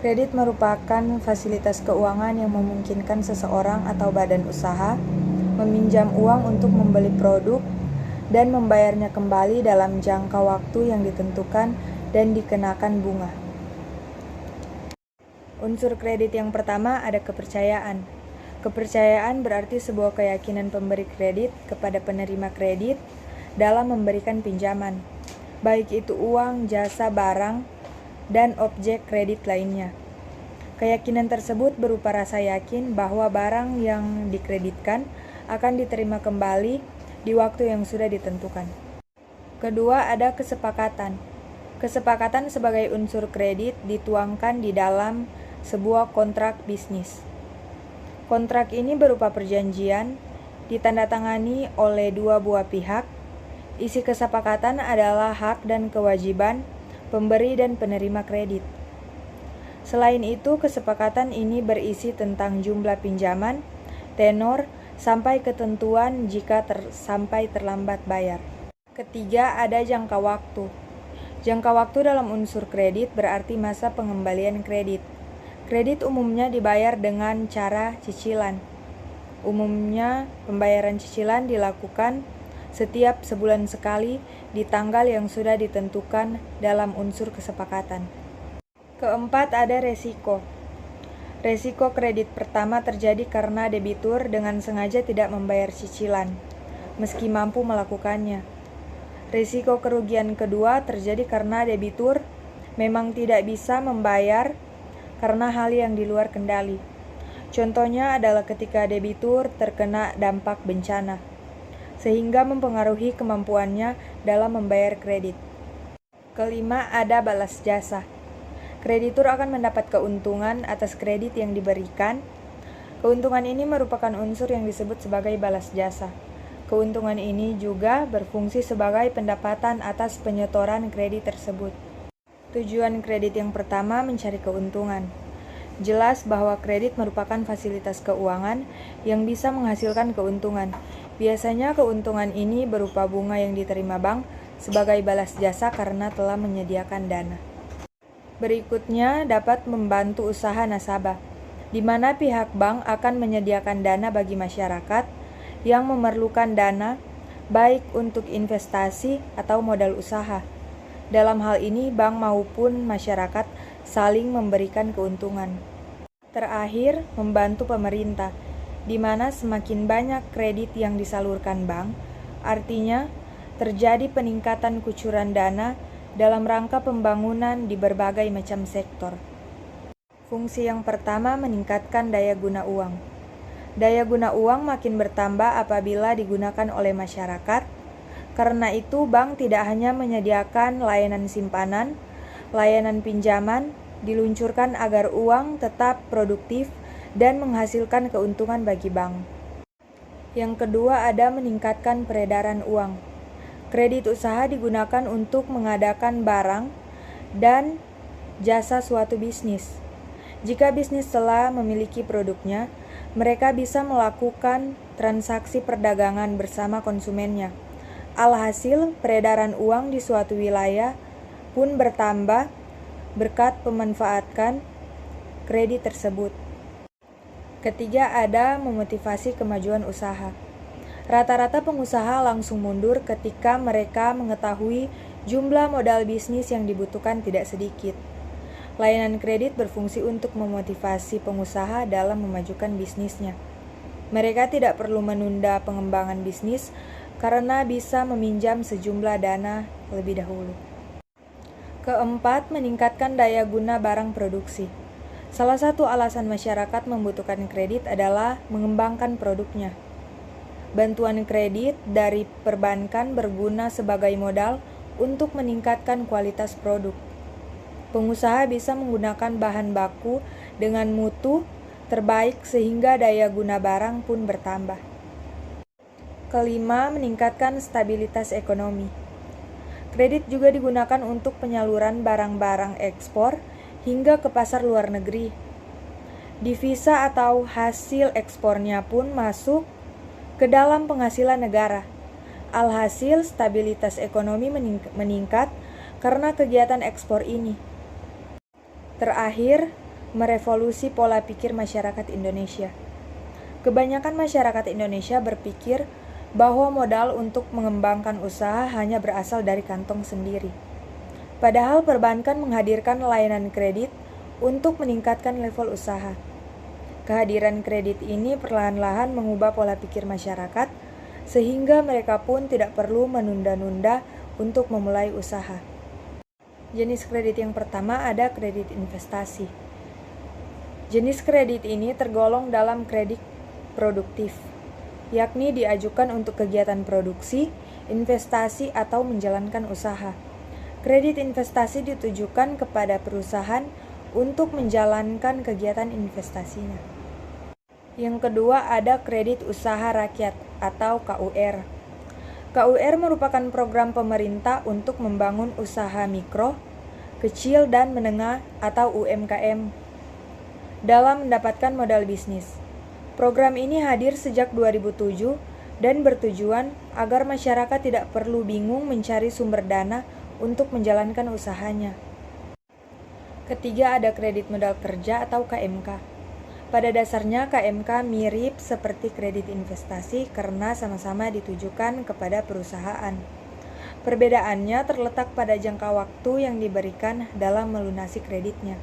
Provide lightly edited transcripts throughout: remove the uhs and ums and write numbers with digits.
Kredit merupakan fasilitas keuangan yang memungkinkan seseorang atau badan usaha meminjam uang untuk membeli produk dan membayarnya kembali dalam jangka waktu yang ditentukan dan dikenakan bunga. Unsur kredit yang pertama ada kepercayaan. Kepercayaan berarti sebuah keyakinan pemberi kredit kepada penerima kredit dalam memberikan pinjaman, baik itu uang, jasa, barang, dan objek kredit lainnya. Keyakinan tersebut berupa rasa yakin bahwa barang yang dikreditkan akan diterima kembali di waktu yang sudah ditentukan. Kedua, ada kesepakatan. Kesepakatan sebagai unsur kredit dituangkan di dalam sebuah kontrak bisnis. Kontrak ini berupa perjanjian, ditandatangani oleh dua buah pihak. Isi kesepakatan adalah hak dan kewajiban pemberi dan penerima kredit. Selain itu, kesepakatan ini berisi tentang jumlah pinjaman, tenor, sampai ketentuan jika sampai terlambat bayar. Ketiga, ada jangka waktu. Jangka waktu dalam unsur kredit berarti masa pengembalian kredit. Kredit umumnya dibayar dengan cara cicilan. Umumnya, pembayaran cicilan dilakukan setiap sebulan sekali di tanggal yang sudah ditentukan dalam unsur kesepakatan. Keempat, ada resiko. Resiko kredit pertama terjadi karena debitur dengan sengaja tidak membayar cicilan, meski mampu melakukannya. Risiko kerugian kedua terjadi karena debitur memang tidak bisa membayar karena hal yang di luar kendali. Contohnya adalah ketika debitur terkena dampak bencana, sehingga mempengaruhi kemampuannya dalam membayar kredit. Kelima, ada balas jasa. Kreditur akan mendapat keuntungan atas kredit yang diberikan. Keuntungan ini merupakan unsur yang disebut sebagai balas jasa. Keuntungan ini juga berfungsi sebagai pendapatan atas penyetoran kredit tersebut. Tujuan kredit yang pertama mencari keuntungan. Jelas bahwa kredit merupakan fasilitas keuangan yang bisa menghasilkan keuntungan. Biasanya keuntungan ini berupa bunga yang diterima bank sebagai balas jasa karena telah menyediakan dana. Berikutnya dapat membantu usaha nasabah, di mana pihak bank akan menyediakan dana bagi masyarakat yang memerlukan dana, baik untuk investasi atau modal usaha. Dalam hal ini, bank maupun masyarakat saling memberikan keuntungan. Terakhir, membantu pemerintah, di mana semakin banyak kredit yang disalurkan bank, artinya terjadi peningkatan kucuran dana dalam rangka pembangunan di berbagai macam sektor. Fungsi yang pertama meningkatkan daya guna uang. Daya guna uang makin bertambah apabila digunakan oleh masyarakat. Karena itu, bank tidak hanya menyediakan layanan simpanan, layanan pinjaman diluncurkan agar uang tetap produktif dan menghasilkan keuntungan bagi bank. Yang kedua, ada meningkatkan peredaran uang. Kredit usaha digunakan untuk mengadakan barang dan jasa suatu bisnis. Jika bisnis telah memiliki produknya, mereka bisa melakukan transaksi perdagangan bersama konsumennya. Alhasil, peredaran uang di suatu wilayah pun bertambah berkat pemanfaatkan kredit tersebut. Ketiga, ada memotivasi kemajuan usaha. Rata-rata pengusaha langsung mundur ketika mereka mengetahui jumlah modal bisnis yang dibutuhkan tidak sedikit. Layanan kredit berfungsi untuk memotivasi pengusaha dalam memajukan bisnisnya. Mereka tidak perlu menunda pengembangan bisnis karena bisa meminjam sejumlah dana lebih dahulu. Keempat, meningkatkan daya guna barang produksi. Salah satu alasan masyarakat membutuhkan kredit adalah mengembangkan produknya. Bantuan kredit dari perbankan berguna sebagai modal untuk meningkatkan kualitas produk. Pengusaha bisa menggunakan bahan baku dengan mutu terbaik sehingga daya guna barang pun bertambah. Kelima, meningkatkan stabilitas ekonomi. Kredit juga digunakan untuk penyaluran barang-barang ekspor hingga ke pasar luar negeri. Devisa atau hasil ekspornya pun masuk ke dalam penghasilan negara. Alhasil, stabilitas ekonomi meningkat karena kegiatan ekspor ini. Terakhir, merevolusi pola pikir masyarakat Indonesia. Kebanyakan masyarakat Indonesia berpikir bahwa modal untuk mengembangkan usaha hanya berasal dari kantong sendiri. Padahal perbankan menghadirkan layanan kredit untuk meningkatkan level usaha. Kehadiran kredit ini perlahan-lahan mengubah pola pikir masyarakat, sehingga mereka pun tidak perlu menunda-nunda untuk memulai usaha. Jenis kredit yang pertama ada kredit investasi. Jenis kredit ini tergolong dalam kredit produktif, yakni diajukan untuk kegiatan produksi, investasi, atau menjalankan usaha. Kredit investasi ditujukan kepada perusahaan untuk menjalankan kegiatan investasinya. Yang kedua ada kredit usaha rakyat atau KUR. KUR merupakan program pemerintah untuk membangun usaha mikro, kecil dan menengah atau UMKM dalam mendapatkan modal bisnis. Program ini hadir sejak 2007 dan bertujuan agar masyarakat tidak perlu bingung mencari sumber dana untuk menjalankan usahanya. Ketiga ada kredit modal kerja atau KMK. Pada dasarnya KMK mirip seperti kredit investasi karena sama-sama ditujukan kepada perusahaan. Perbedaannya terletak pada jangka waktu yang diberikan dalam melunasi kreditnya.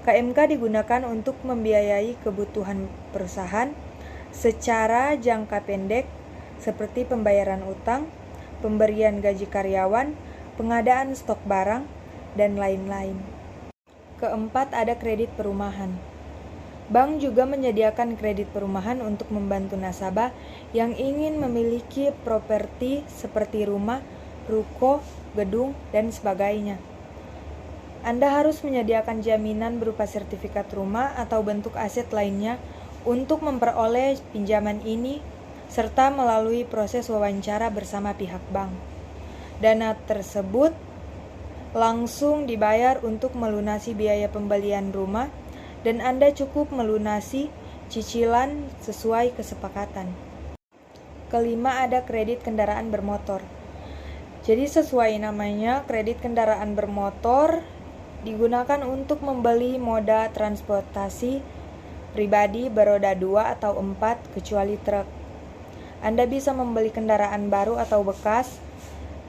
KMK digunakan untuk membiayai kebutuhan perusahaan secara jangka pendek seperti pembayaran utang, pemberian gaji karyawan, pengadaan stok barang, dan lain-lain. Keempat ada kredit perumahan. Bank juga menyediakan kredit perumahan untuk membantu nasabah yang ingin memiliki properti seperti rumah, ruko, gedung, dan sebagainya. Anda harus menyediakan jaminan berupa sertifikat rumah atau bentuk aset lainnya untuk memperoleh pinjaman ini, serta melalui proses wawancara bersama pihak bank. Dana tersebut langsung dibayar untuk melunasi biaya pembelian rumah, dan Anda cukup melunasi cicilan sesuai kesepakatan. Kelima ada kredit kendaraan bermotor. Jadi sesuai namanya, kredit kendaraan bermotor digunakan untuk membeli moda transportasi pribadi beroda 2 atau 4 kecuali truk. Anda bisa membeli kendaraan baru atau bekas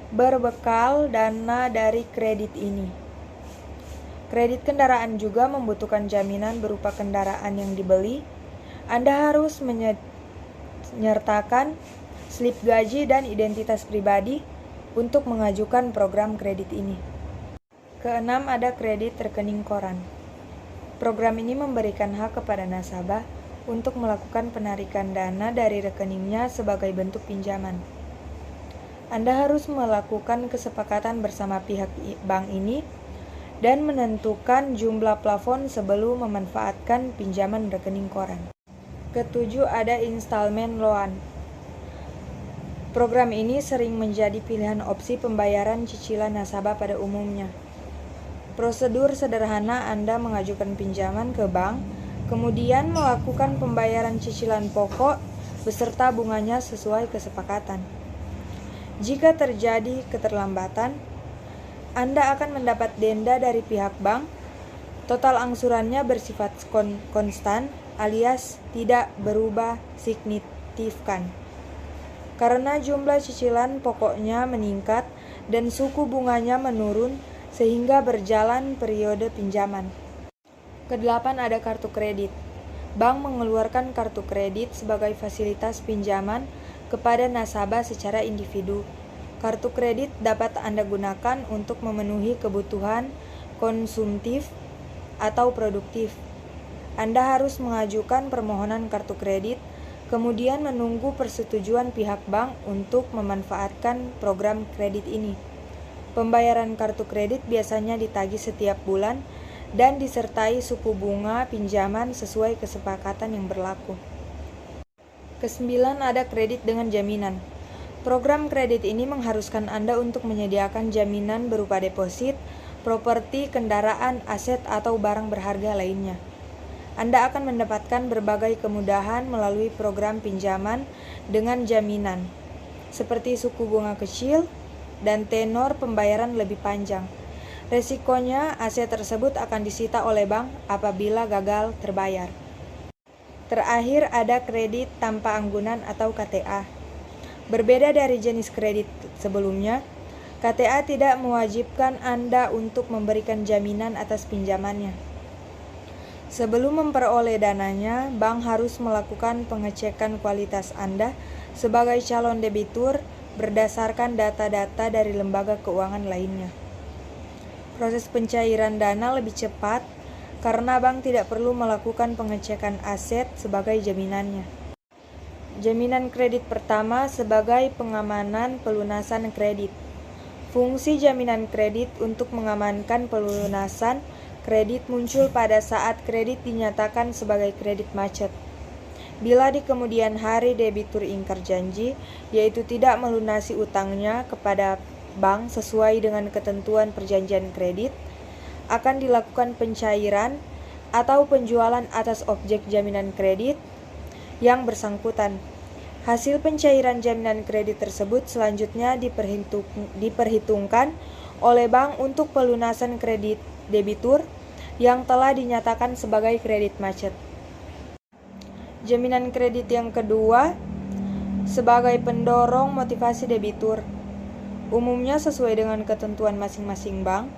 berbekal dana dari kredit ini. Kredit kendaraan juga membutuhkan jaminan berupa kendaraan yang dibeli. Anda harus menyertakan slip gaji dan identitas pribadi untuk mengajukan program kredit ini. Keenam ada kredit rekening koran. Program ini memberikan hak kepada nasabah untuk melakukan penarikan dana dari rekeningnya sebagai bentuk pinjaman. Anda harus melakukan kesepakatan bersama pihak bank ini dan menentukan jumlah plafon sebelum memanfaatkan pinjaman rekening koran. Ketujuh ada installment loan. Program ini sering menjadi pilihan opsi pembayaran cicilan nasabah pada umumnya. Prosedur sederhana, Anda mengajukan pinjaman ke bank, kemudian melakukan pembayaran cicilan pokok beserta bunganya sesuai kesepakatan. Jika terjadi keterlambatan, Anda akan mendapat denda dari pihak bank. Total angsurannya bersifat konstan alias tidak berubah signifikan. Karena jumlah cicilan pokoknya meningkat dan suku bunganya menurun sehingga berjalan periode pinjaman. Kedelapan ada kartu kredit. Bank mengeluarkan kartu kredit sebagai fasilitas pinjaman kepada nasabah secara individu. Kartu kredit dapat Anda gunakan untuk memenuhi kebutuhan konsumtif atau produktif. Anda harus mengajukan permohonan kartu kredit, kemudian menunggu persetujuan pihak bank untuk memanfaatkan program kredit ini. Pembayaran kartu kredit biasanya ditagih setiap bulan dan disertai suku bunga pinjaman sesuai kesepakatan yang berlaku. Kesembilan ada kredit dengan jaminan. Program kredit ini mengharuskan Anda untuk menyediakan jaminan berupa deposit, properti, kendaraan, aset, atau barang berharga lainnya. Anda akan mendapatkan berbagai kemudahan melalui program pinjaman dengan jaminan, seperti suku bunga kecil dan tenor pembayaran lebih panjang. Resikonya, aset tersebut akan disita oleh bank apabila gagal terbayar. Terakhir, ada kredit tanpa anggunan atau KTA. Berbeda dari jenis kredit sebelumnya, KTA tidak mewajibkan Anda untuk memberikan jaminan atas pinjamannya. Sebelum memperoleh dananya, bank harus melakukan pengecekan kualitas Anda sebagai calon debitur berdasarkan data-data dari lembaga keuangan lainnya. Proses pencairan dana lebih cepat karena bank tidak perlu melakukan pengecekan aset sebagai jaminannya. Jaminan kredit pertama sebagai pengamanan pelunasan kredit. Fungsi jaminan kredit untuk mengamankan pelunasan kredit muncul pada saat kredit dinyatakan sebagai kredit macet. Bila di kemudian hari debitur ingkar janji, yaitu tidak melunasi utangnya kepada bank sesuai dengan ketentuan perjanjian kredit, akan dilakukan pencairan atau penjualan atas objek jaminan kredit yang bersangkutan. Hasil pencairan jaminan kredit tersebut selanjutnya diperhitungkan oleh bank untuk pelunasan kredit debitur yang telah dinyatakan sebagai kredit macet. Jaminan kredit yang kedua sebagai pendorong motivasi debitur. Umumnya sesuai dengan ketentuan masing-masing bank,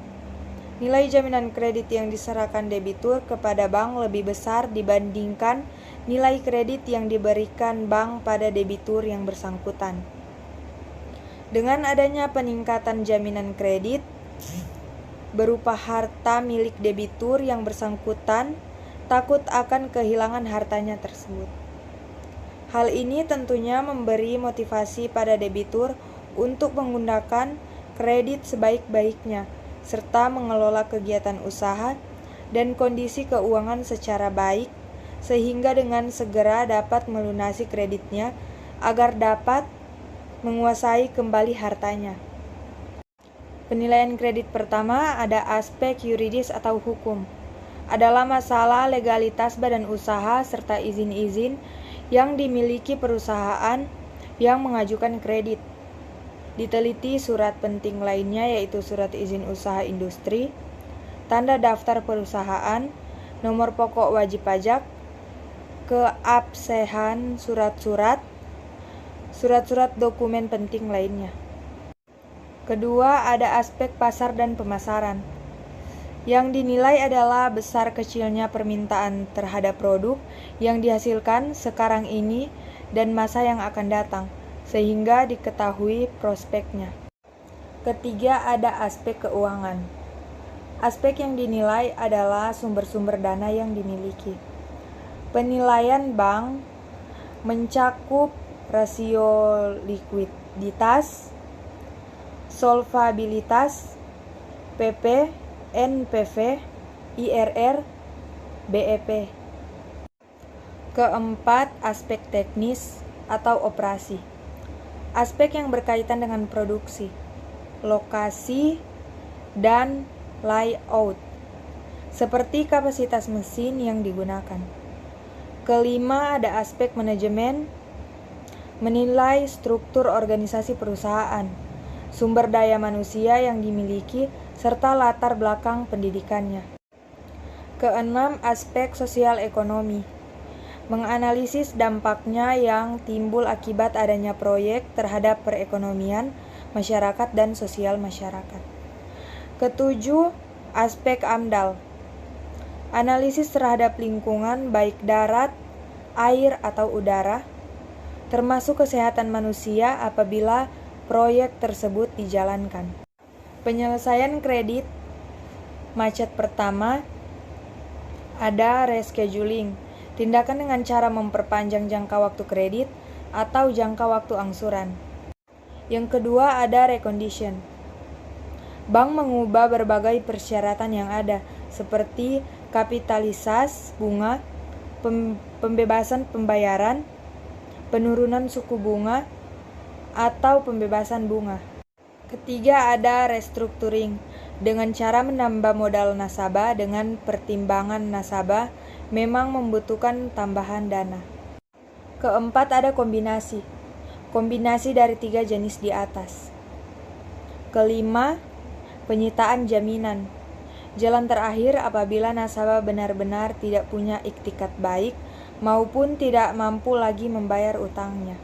nilai jaminan kredit yang diserahkan debitur kepada bank lebih besar dibandingkan nilai kredit yang diberikan bank pada debitur yang bersangkutan. Dengan adanya peningkatan jaminan kredit berupa harta milik debitur yang bersangkutan, takut akan kehilangan hartanya tersebut. Hal ini tentunya memberi motivasi pada debitur untuk menggunakan kredit sebaik-baiknya, serta mengelola kegiatan usaha dan kondisi keuangan secara baik, sehingga dengan segera dapat melunasi kreditnya agar dapat menguasai kembali hartanya. Penilaian kredit pertama ada aspek yuridis atau hukum. Adalah masalah legalitas badan usaha serta izin-izin yang dimiliki perusahaan yang mengajukan kredit. Diteliti surat penting lainnya yaitu surat izin usaha industri, tanda daftar perusahaan, nomor pokok wajib pajak, keabsahan surat-surat dokumen penting lainnya. Kedua, ada aspek pasar dan pemasaran. Yang dinilai adalah besar kecilnya permintaan terhadap produk yang dihasilkan sekarang ini dan masa yang akan datang, sehingga diketahui prospeknya. Ketiga, ada aspek keuangan. Aspek yang dinilai adalah sumber-sumber dana yang dimiliki. Penilaian bank mencakup rasio likuiditas, solvabilitas, PP, NPV, IRR, BEP. Keempat, aspek teknis atau operasi. Aspek yang berkaitan dengan produksi, lokasi, dan layout, seperti kapasitas mesin yang digunakan. Kelima, ada aspek manajemen, menilai struktur organisasi perusahaan, sumber daya manusia yang dimiliki, serta latar belakang pendidikannya. Keenam, aspek sosial ekonomi, menganalisis dampaknya yang timbul akibat adanya proyek terhadap perekonomian masyarakat dan sosial masyarakat. Ketujuh, aspek AMDAL, analisis terhadap lingkungan baik darat, air, atau udara, termasuk kesehatan manusia apabila proyek tersebut dijalankan. Penyelesaian kredit macet pertama ada rescheduling, tindakan dengan cara memperpanjang jangka waktu kredit atau jangka waktu angsuran. Yang kedua ada recondition. Bank mengubah berbagai persyaratan yang ada, seperti kapitalisasi bunga, pembebasan pembayaran, penurunan suku bunga, atau pembebasan bunga. Ketiga ada restructuring, dengan cara menambah modal nasabah dengan pertimbangan nasabah memang membutuhkan tambahan dana. Keempat ada kombinasi dari 3 jenis di atas. Kelima, Penyitaan jaminan. Jalan terakhir apabila nasabah benar-benar tidak punya iktikat baik maupun tidak mampu lagi membayar utangnya.